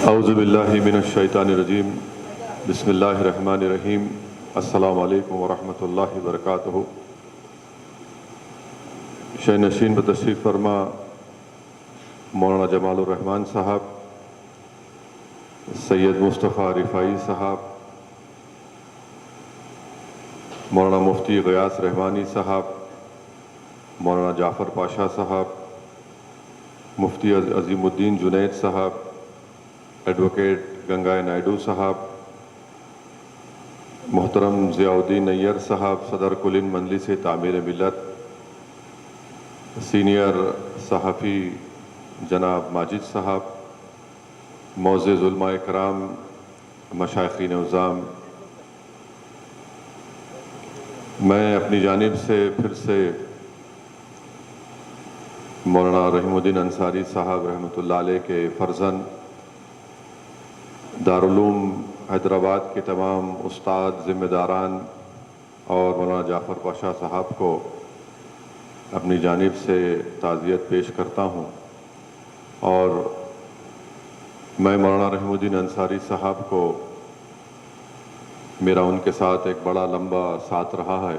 اعوذ باللہ من الشیطان الرجیم بسم اللہ الرحمن الرحیم السلام علیکم ورحمۃ اللہ وبرکاتہ۔ شہ نشین پر تشریف فرما مولانا جمال الرحمن صاحب، سید مصطفیٰ رفاعی صاحب، مولانا مفتی غیاث رحمانی صاحب، مولانا جعفر پاشا صاحب، مفتی عظیم الدین جنید صاحب، ایڈوکیٹ گنگائے نائیڈو صاحب، محترم ضیاء الدین نیّر صاحب، صدر کل مجلس تعمیر ملت، سینئر صحافی جناب ماجد صاحب، معزز علماء کرام، مشائخین عظام، میں اپنی جانب سے پھر سے مولانا رحیم الدین انصاری صاحب رحمۃ اللہ علیہ کے فرزند، دارالعلوم حیدرآباد کے تمام استاد، ذمہ داران اور مولانا جعفر پاشا صاحب کو اپنی جانب سے تعزیت پیش کرتا ہوں، اور میں مولانا رحیم الدین انصاری صاحب کو میرا ان کے ساتھ ایک بڑا لمبا ساتھ رہا ہے،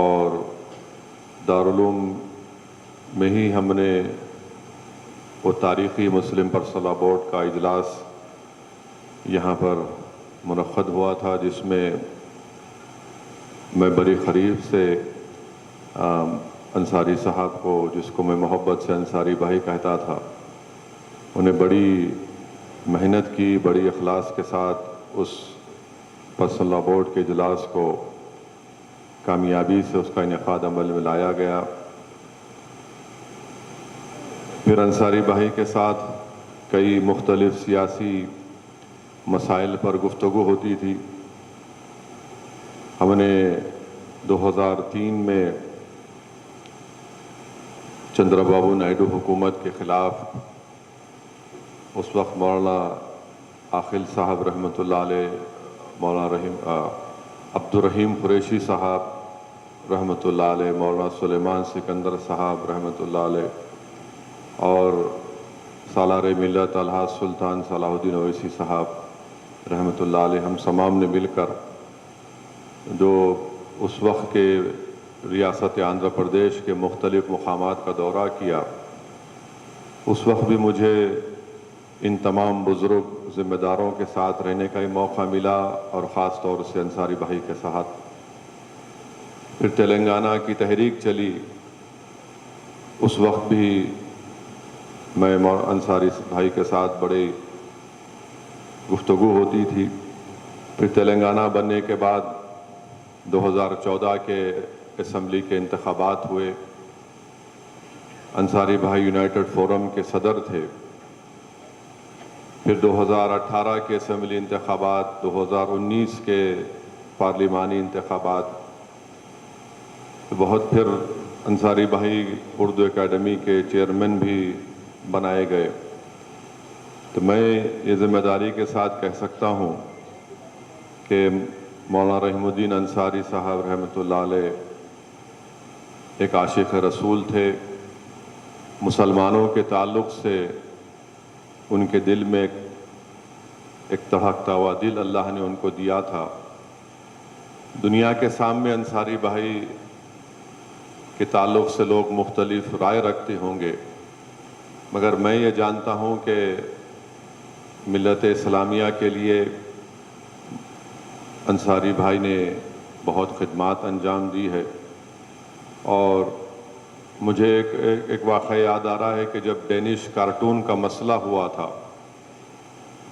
اور دارالعلوم میں ہی ہم نے وہ تاریخی مسلم پرسنل لاء بورڈ کا اجلاس یہاں پر منعقد ہوا تھا، جس میں میں بڑی قریب سے انصاری صاحب کو، جس کو میں محبت سے انصاری بھائی کہتا تھا، انہیں بڑی محنت کی، بڑی اخلاص کے ساتھ اس پرسنل لاء بورڈ کے اجلاس کو کامیابی سے اس کا انعقاد عمل میں لایا گیا۔ پھر انصاری بھائی کے ساتھ کئی مختلف سیاسی مسائل پر گفتگو ہوتی تھی۔ ہم نے 2003 میں چندرا بابو نائیڈو حکومت کے خلاف اس وقت مولانا عاقل صاحب رحمۃ اللہ علیہ، مولانا عبدالرحیم قریشی صاحب رحمۃ اللہ علیہ، مولانا سلیمان سکندر صاحب رحمۃ اللہ علیہ، اور سالار ملت الحاج سلطان صلاح الدین اویسی صاحب رحمۃ اللہ علیہ، ہم تمام نے مل کر جو اس وقت کے ریاست آندھرا پردیش کے مختلف مقامات کا دورہ کیا، اس وقت بھی مجھے ان تمام بزرگ ذمہ داروں کے ساتھ رہنے کا ہی موقع ملا، اور خاص طور سے انصاری بھائی کے ساتھ۔ پھر تلنگانہ کی تحریک چلی، اس وقت بھی میں انصاری بھائی کے ساتھ بڑی گفتگو ہوتی تھی۔ پھر تلنگانہ بننے کے بعد 2014 کے اسمبلی کے انتخابات ہوئے، انصاری بھائی یونائٹڈ فورم کے صدر تھے۔ پھر 2018 کے اسمبلی انتخابات، 2019 کے پارلیمانی انتخابات، بہت پھر انصاری بھائی اردو اکیڈمی کے چیئرمین بھی بنائے گئے۔ تو میں یہ ذمہ داری کے ساتھ کہہ سکتا ہوں کہ مولانا رحیم الدین انصاری صاحب رحمۃ اللہ علیہ ایک عاشق رسول تھے۔ مسلمانوں کے تعلق سے ان کے دل میں ایک تڑپتا ہوا دل اللہ نے ان کو دیا تھا۔ دنیا کے سامنے انصاری بھائی کے تعلق سے لوگ مختلف رائے رکھتے ہوں گے، مگر میں یہ جانتا ہوں کہ ملت اسلامیہ کے لیے انصاری بھائی نے بہت خدمات انجام دی ہے۔ اور مجھے ایک واقعہ یاد آ رہا ہے کہ جب ڈینش کارٹون کا مسئلہ ہوا تھا،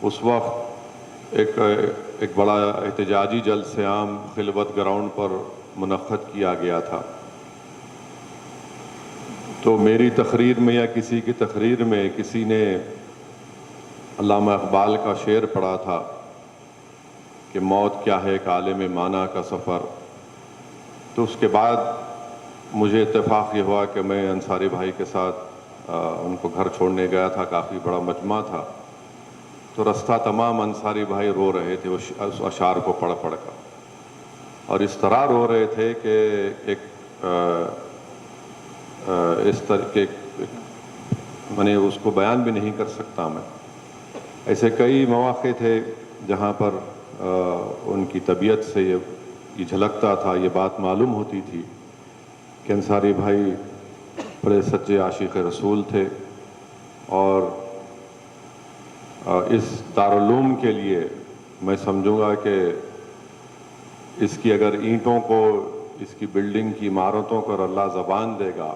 اس وقت ایک بڑا احتجاجی جلسہ عام خلوت گراؤنڈ پر منعقد کیا گیا تھا۔ تو میری تقریر میں یا کسی کی تقریر میں کسی نے علامہ اقبال کا شعر پڑھا تھا کہ موت کیا ہے ایک عالم معنی کا سفر۔ تو اس کے بعد مجھے اتفاق یہ ہوا کہ میں انصاری بھائی کے ساتھ ان کو گھر چھوڑنے گیا تھا، کافی بڑا مجمع تھا، تو رستہ تمام انصاری بھائی رو رہے تھے اس اشعار کو پڑھ پڑھ کر، اور اس طرح رو رہے تھے کہ اس طرح کے میں نے اس کو بیان بھی نہیں کر سکتا میں۔ ایسے کئی مواقع تھے جہاں پر ان کی طبیعت سے یہ جھلکتا تھا، یہ بات معلوم ہوتی تھی کہ انصاری بھائی بڑے سچے عاشق رسول تھے، اور اس دارالعلوم کے لیے میں سمجھوں گا کہ اس کی اگر اینٹوں کو، اس کی بلڈنگ کی عمارتوں کو اللہ زبان دے گا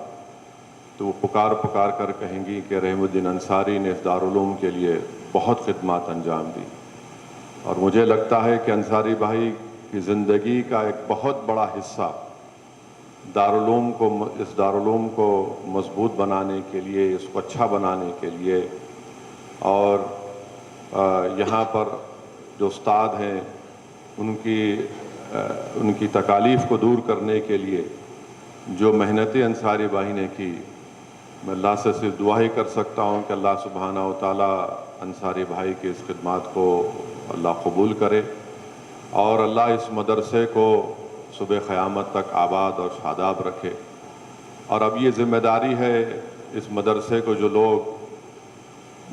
تو وہ پکار پکار کر کہیں گی کہ رحیم الدین انصاری نے اس دارالعلوم کے لیے بہت خدمات انجام دی۔ اور مجھے لگتا ہے کہ انصاری بھائی کی زندگی کا ایک بہت بڑا حصہ اس دارالعلوم کو مضبوط بنانے کے لیے، اس کو اچھا بنانے کے لیے، اور یہاں پر جو استاد ہیں ان کی تکالیف کو دور کرنے کے لیے جو محنتیں انصاری بھائی نے کی، میں اللہ سے صرف دعا ہی کر سکتا ہوں کہ اللہ سبحانہ و تعالیٰ انصاری بھائی کی اس خدمات کو اللہ قبول کرے، اور اللہ اس مدرسے کو صبح قیامت تک آباد اور شاداب رکھے۔ اور اب یہ ذمہ داری ہے اس مدرسے کو، جو لوگ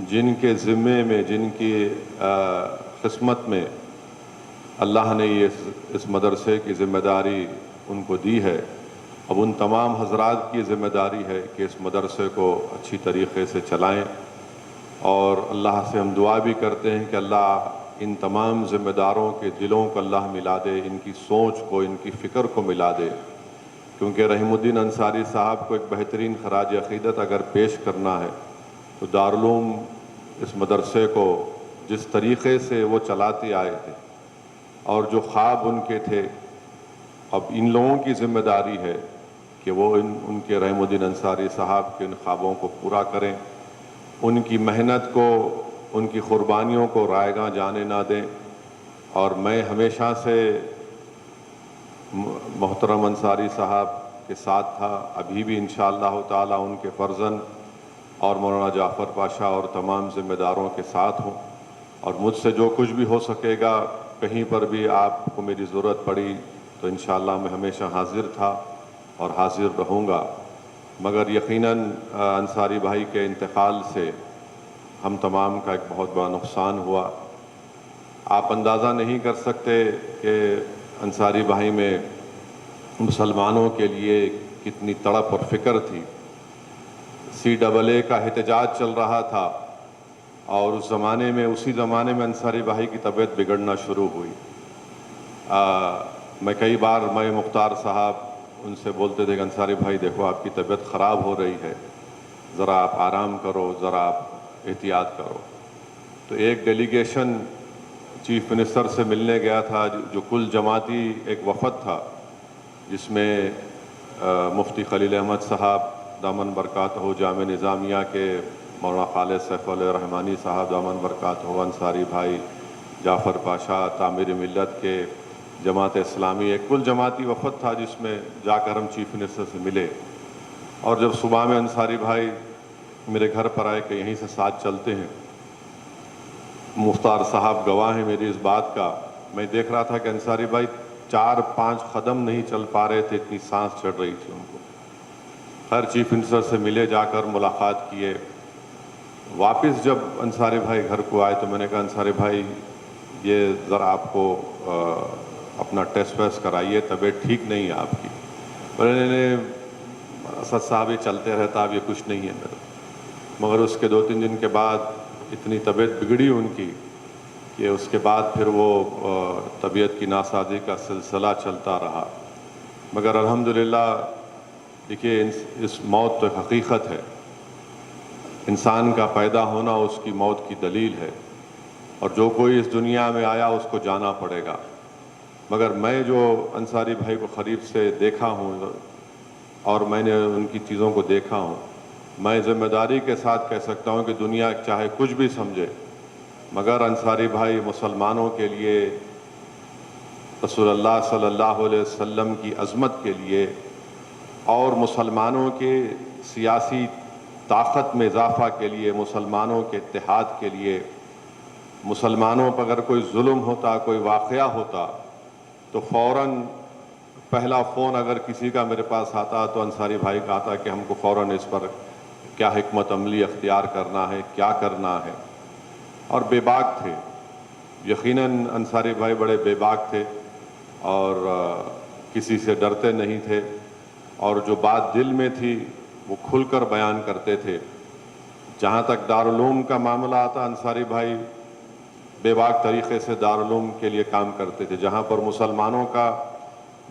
جن کے ذمے میں، جن کی قسمت میں اللہ نے اس مدرسے کی ذمہ داری ان کو دی ہے، اب ان تمام حضرات کی ذمہ داری ہے کہ اس مدرسے کو اچھی طریقے سے چلائیں، اور اللہ سے ہم دعا بھی کرتے ہیں کہ اللہ ان تمام ذمہ داروں کے دلوں کو اللہ ملا دے، ان کی سوچ کو، ان کی فکر کو ملا دے، کیونکہ رحیم الدین انصاری صاحب کو ایک بہترین خراج عقیدت اگر پیش کرنا ہے تو دارالعلوم اس مدرسے کو جس طریقے سے وہ چلاتے آئے تھے اور جو خواب ان کے تھے، اب ان لوگوں کی ذمہ داری ہے کہ وہ ان کے رحیم الدین انصاری صاحب کے ان خوابوں کو پورا کریں، ان کی محنت کو، ان کی قربانیوں کو رائیگاں جانے نہ دیں۔ اور میں ہمیشہ سے محترم انصاری صاحب کے ساتھ تھا، ابھی بھی انشاءاللہ تعالی ان کے فرزند اور مولانا جعفر پاشا اور تمام ذمہ داروں کے ساتھ ہوں، اور مجھ سے جو کچھ بھی ہو سکے گا، کہیں پر بھی آپ کو میری ضرورت پڑی تو انشاءاللہ میں ہمیشہ حاضر تھا اور حاضر رہوں گا۔ مگر یقیناً انصاری بھائی کے انتقال سے ہم تمام کا ایک بہت بڑا نقصان ہوا۔ آپ اندازہ نہیں کر سکتے کہ انصاری بھائی میں مسلمانوں کے لیے کتنی تڑپ اور فکر تھی۔ CAA کا احتجاج چل رہا تھا، اور اسی زمانے میں انصاری بھائی کی طبیعت بگڑنا شروع ہوئی۔ میں کئی بار مختار صاحب ان سے بولتے تھے کہ انصاری بھائی دیکھو آپ کی طبیعت خراب ہو رہی ہے، ذرا آپ آرام کرو، ذرا آپ احتیاط کرو۔ تو ایک ڈیلیگیشن چیف منسٹر سے ملنے گیا تھا، جو کل جماعتی ایک وفد تھا، جس میں مفتی خلیل احمد صاحب دامن برکاتہ جامعہ نظامیہ کے، مولانا خالد سیف الرحمانی صاحب دامن برکاتہ، انصاری بھائی، جعفر پاشا، تعمیر ملت کے، جماعت اسلامی، ایک کل جماعتی وفد تھا جس میں جا کر ہم چیف منسٹر سے ملے۔ اور جب صبح میں انصاری بھائی میرے گھر پر آئے کہ یہیں سے ساتھ چلتے ہیں، مختار صاحب گواہ ہیں میری اس بات کا، میں دیکھ رہا تھا کہ انصاری بھائی 4-5 قدم نہیں چل پا رہے تھے، اتنی سانس چڑھ رہی تھی ان کو۔ خیر چیف منسٹر سے ملے، جا کر ملاقات کیے۔ واپس جب انصاری بھائی گھر کو آئے تو میں نے کہا انصاری بھائی یہ ذرا آپ کو اپنا ٹیسٹ ویسٹ کرائیے، طبیعت ٹھیک نہیں ہے آپ کی۔ میں نے اسد صاحب یہ چلتے رہتا، اب یہ کچھ نہیں ہے میرا۔ مگر اس کے 2-3 دن کے بعد اتنی طبیعت بگڑی ان کی کہ اس کے بعد پھر وہ طبیعت کی ناسازی کا سلسلہ چلتا رہا۔ مگر الحمدللہ دیکھیے اس موت تو ایک حقیقت ہے، انسان کا پیدا ہونا اس کی موت کی دلیل ہے، اور جو کوئی اس دنیا میں آیا اس کو جانا پڑے گا۔ مگر میں جو انصاری بھائی کو قریب سے دیکھا ہوں اور میں نے ان کی چیزوں کو دیکھا ہوں، میں ذمہ داری کے ساتھ کہہ سکتا ہوں کہ دنیا چاہے کچھ بھی سمجھے، مگر انصاری بھائی مسلمانوں کے لیے، رسول اللہ صلی اللہ علیہ وسلم کی عظمت کے لیے، اور مسلمانوں کے سیاسی طاقت میں اضافہ کے لیے، مسلمانوں کے اتحاد کے لیے، مسلمانوں پر اگر کوئی ظلم ہوتا، کوئی واقعہ ہوتا تو فوراً پہلا فون اگر کسی کا میرے پاس آتا تو انصاری بھائی کا آتا کہ ہم کو فوراً اس پر کیا حکمت عملی اختیار کرنا ہے، کیا کرنا ہے۔ اور بے باک تھے. یقیناً انصاری بھائی بڑے بے باک تھے اور کسی سے ڈرتے نہیں تھے، اور جو بات دل میں تھی وہ کھل کر بیان کرتے تھے. جہاں تک دارالعلوم کا معاملہ آتا، انصاری بھائی بے باک طریقے سے دارالعلوم کے لیے کام کرتے تھے. جہاں پر مسلمانوں کا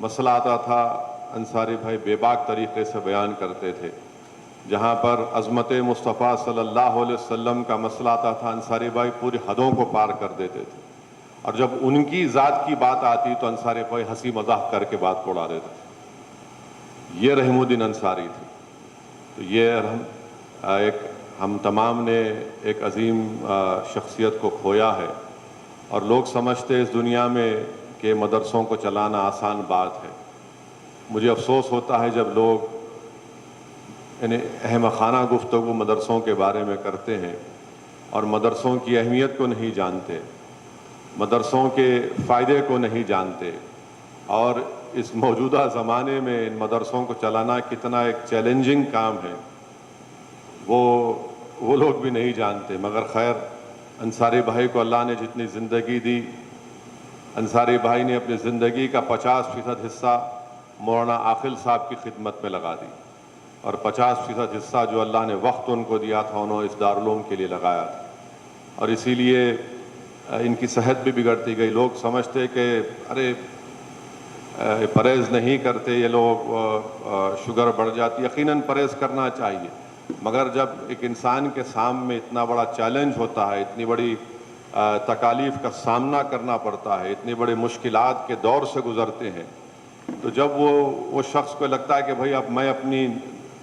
مسئلہ آتا تھا، انصاری بھائی بے باک طریقے سے بیان کرتے تھے. جہاں پر عظمت مصطفیٰ صلی اللہ علیہ وسلم کا مسئلہ آتا تھا، انصاری بھائی پوری حدوں کو پار کر دیتے تھے. اور جب ان کی ذات کی بات آتی تو انصاری بھائی ہنسی مذاق کر کے بات کو اڑا دیتے تھے. یہ رحیم الدین انصاری تھے. تو یہ ہم تمام نے ایک عظیم شخصیت کو کھویا ہے، اور لوگ سمجھتے اس دنیا میں کہ مدرسوں کو چلانا آسان بات ہے. مجھے افسوس ہوتا ہے جب لوگ احمقانہ گفتگو مدرسوں کے بارے میں کرتے ہیں اور مدرسوں کی اہمیت کو نہیں جانتے، مدرسوں کے فائدے کو نہیں جانتے، اور اس موجودہ زمانے میں ان مدرسوں کو چلانا کتنا ایک چیلنجنگ کام ہے وہ لوگ بھی نہیں جانتے. مگر خیر، انصاری بھائی کو اللہ نے جتنی زندگی دی، انصاری بھائی نے اپنی زندگی کا 50% حصہ مولانا عاقل صاحب کی خدمت میں لگا دی، اور 50% حصہ جو اللہ نے وقت ان کو دیا تھا انہوں نے اس دارالعلوم کے لیے لگایا تھا. اور اسی لیے ان کی صحت بھی بگڑتی گئی. لوگ سمجھتے کہ ارے پرہیز نہیں کرتے یہ لوگ، شوگر بڑھ جاتی. یقیناً پرہیز کرنا چاہیے، مگر جب ایک انسان کے سامنے اتنا بڑا چیلنج ہوتا ہے، اتنی بڑی تکالیف کا سامنا کرنا پڑتا ہے، اتنی بڑی مشکلات کے دور سے گزرتے ہیں، تو جب وہ شخص کو لگتا ہے کہ بھائی اب میں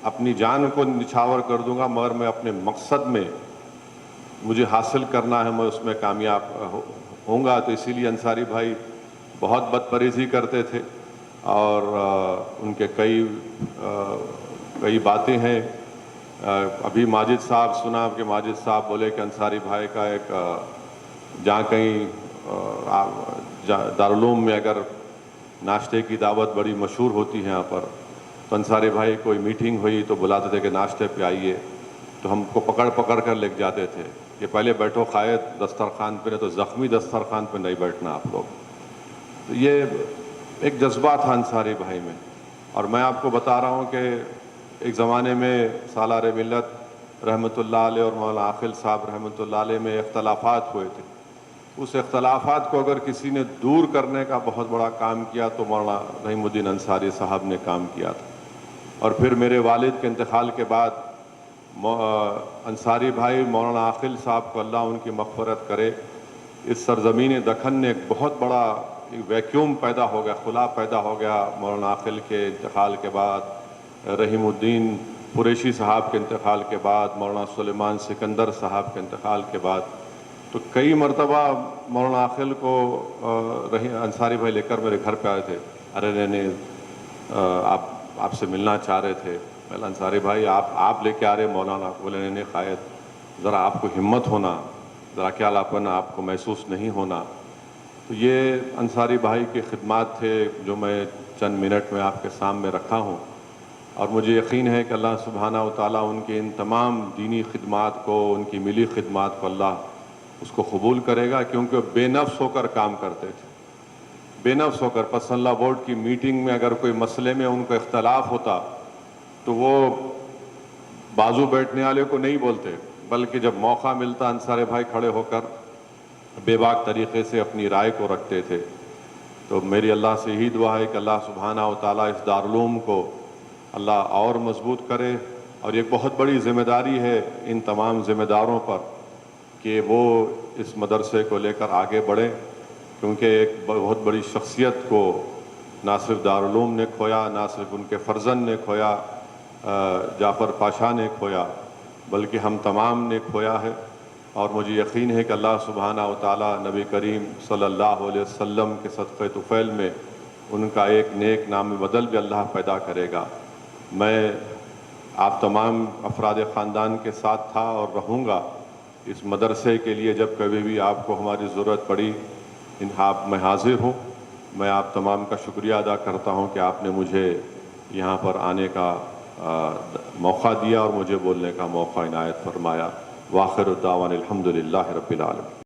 اپنی جان کو نچھاور کر دوں گا، مگر میں اپنے مقصد میں مجھے حاصل کرنا ہے، میں اس میں کامیاب ہوں گا. تو اسی لیے انصاری بھائی بہت بدپریزی کرتے تھے، اور ان کے کئی باتیں ہیں. ابھی ماجد صاحب سنا کہ ماجد صاحب بولے کہ انصاری بھائی کا ایک جہاں کہیں دارالعلوم میں اگر ناشتے کی دعوت بڑی مشہور ہوتی ہے یہاں پر، تو انصاری بھائی کوئی میٹنگ ہوئی تو بلاتے تھے کہ ناشتے پہ آئیے، تو ہم کو پکڑ کر لے جاتے تھے کہ پہلے بیٹھو قائد دسترخوان پہ، تو زخمی دسترخوان پہ نہیں بیٹھنا آپ لوگ. تو یہ ایک جذبہ تھا انصاری بھائی میں. اور میں آپ کو بتا رہا ہوں کہ ایک زمانے میں سالار ملت رحمۃ اللہ علیہ اور مولانا عاقل صاحب رحمۃ اللہ علیہ میں اختلافات ہوئے تھے. اس اختلافات کو اگر کسی نے دور کرنے کا بہت بڑا کام کیا تو مولانا رحیم الدین انصاری صاحب نے کام کیا تھا. اور پھر میرے والد کے انتقال کے بعد انصاری بھائی مولانا عاقل صاحب کو اللہ ان کی مغفرت کرے، اس سرزمین دکن نے ایک بہت بڑا ویکیوم پیدا ہو گیا، خلا پیدا ہو گیا مولانا عاقل کے انتقال کے بعد، رحیم الدین قریشی صاحب کے انتقال کے بعد، مولانا سلیمان سکندر صاحب کے انتقال کے بعد. تو کئی مرتبہ مولانا عاقل کو انصاری بھائی لے کر میرے گھر پہ آئے تھے. ارے نہیں آپ سے ملنا چاہ رہے تھے. میں انصاری بھائی آپ لے کے آ رہے مولانا. بولے نہیں قائد، ذرا آپ کو ہمت ہونا، ذرا کیا لاپن آپ کو محسوس نہیں ہونا. تو یہ انصاری بھائی کے خدمات تھے جو میں چند منٹ میں آپ کے سامنے رکھا ہوں. اور مجھے یقین ہے کہ اللہ سبحانہ و تعالیٰ ان کے ان تمام دینی خدمات کو، ان کی ملی خدمات کو اللہ اس کو قبول کرے گا، کیونکہ وہ بے نفس ہو کر کام کرتے تھے. بے نفس ہو کر پسند اللہ بورڈ کی میٹنگ میں اگر کوئی مسئلے میں ان کو اختلاف ہوتا تو وہ بازو بیٹھنے والے کو نہیں بولتے، بلکہ جب موقع ملتا انصاری بھائی کھڑے ہو کر بے باک طریقے سے اپنی رائے کو رکھتے تھے. تو میری اللہ سے یہی دعا ہے کہ اللہ سبحانہ و تعالیٰ اس دارالعلوم کو اللہ اور مضبوط کرے. اور یہ بہت بڑی ذمہ داری ہے ان تمام ذمہ داروں پر کہ وہ اس مدرسے کو لے کر آگے بڑھیں، کیونکہ ایک بہت بڑی شخصیت کو نہ صرف دارالعلوم نے کھویا، نہ صرف ان کے فرزند نے کھویا، جعفر پاشا نے کھویا، بلکہ ہم تمام نے کھویا ہے. اور مجھے یقین ہے کہ اللہ سبحانہ و تعالیٰ نبی کریم صلی اللہ علیہ وسلم کے صدقہ طفیل میں ان کا ایک نیک نام بدل بھی اللہ پیدا کرے گا. میں آپ تمام افراد خاندان کے ساتھ تھا اور رہوں گا. اس مدرسے کے لیے جب کبھی بھی آپ کو ہماری ضرورت پڑی میں حاضر ہوں. میں آپ تمام کا شکریہ ادا کرتا ہوں کہ آپ نے مجھے یہاں پر آنے کا موقع دیا اور مجھے بولنے کا موقع عنایت فرمایا. وآخر الدعوان الحمد للہ رب العالمین.